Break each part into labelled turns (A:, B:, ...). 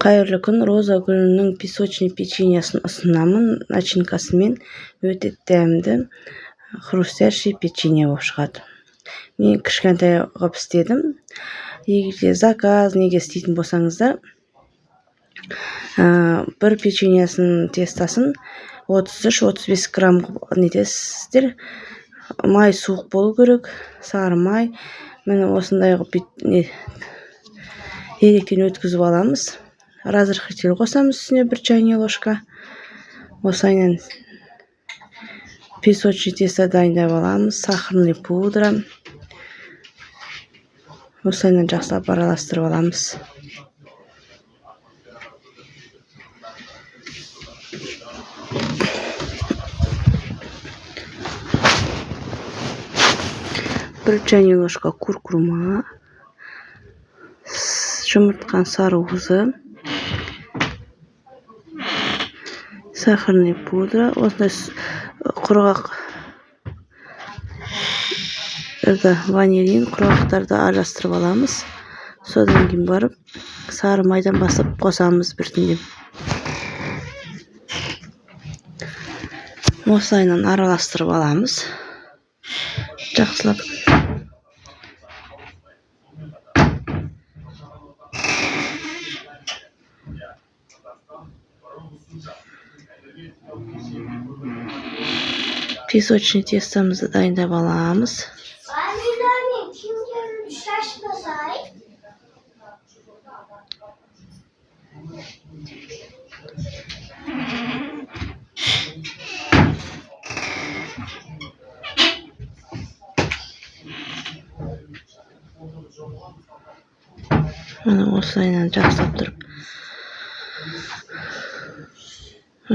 A: Қайырлы күн. Роза гүлінің песочный печеньясын ұсынамын. Начинкасымен өте дәмді хрустящий печенье болып шығады. Мен кішкентай қылып істедім. Егер заказ неге істейтін болсаңыздар, бір печеньясын тестасын 33-35 грамм нетесіздер. Май суық болу керек, сары май. Мені осындай қылып електен өткізіп аламыз. Разрыхлитель қосамыз үстіне 1 чайная ложка. Осылайынан песочный тесто дайындап аламыз. Сахарный пудра. Осылайынан жақсылап араластырып аламыз. Bir чайная ложка куркума, жұмыртқан сарыуызы, сахарный пудра, осындай құрғақ ванилин құрғақтарды араластырып аламыз. Содан кейін барып сары майдан басып қосамыз біртіндеп. Осылайынан араластырып аламыз. Жақсылап. Песочный тестомызды дайындап аламыз. Осылайынан жақсылап тұрып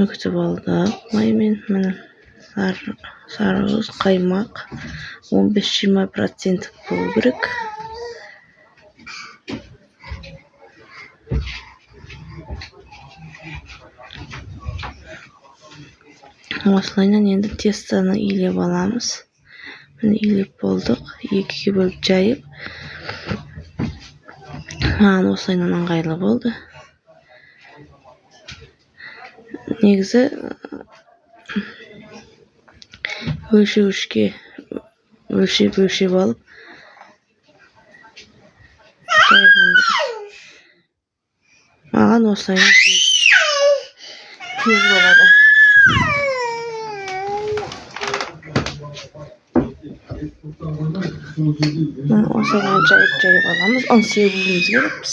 A: үгітіп алдық. Маймен сарыуыз, қаймақ 15-20% болу керек. Осылайынан енді тестаны илеп аламыз. Міне илеп болдық. Екіге бөліп жайып. Осылайынан ыңғайлы болды. Негізі өлшеп алып маған осылайынан тез болады. Осылайынан жайып аламыз. 10 себуіміз керекпіз.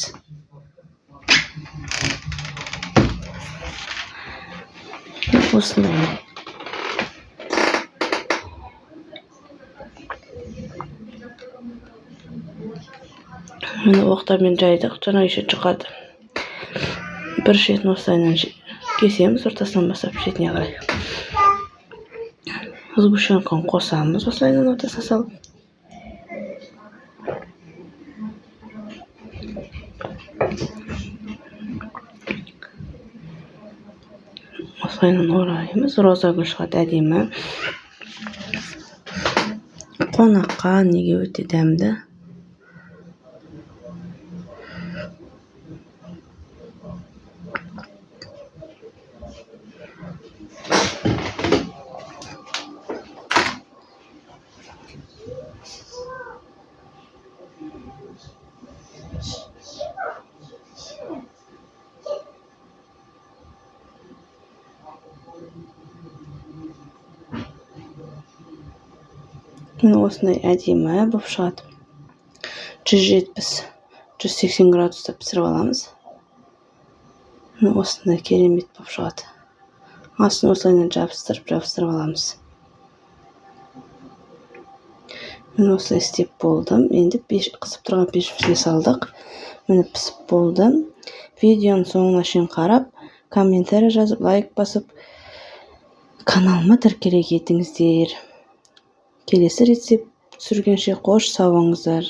A: Осындай. Мені оқтармен жайдық, жаңа еще шығады. Бір шетін осылайынан кесеміз, ортасынан басап шетіне қарай. Сгущенканы қосамыз, осылайынан ортасына салып. Осылайынан ораймыз. Роза гүл шығады әдемі. Қонаққа неге өте дәмді. Осындай әдемі болып шығады. 170-180 градуста пісіріп аламыз. Осындай керемет болып шығады. Астын осылайынан жабыстырып аламыз. Мен осылай істеп болдым. Енді қысып тұрған пешімізге салдық. Мені пісіп болды. Видеоның соңына шейін қарап, комментарий жазып, лайк басып, каналыма тіркеле кетіңіздер. Келесі рецепт түсіргенше қош сау болыңыздар.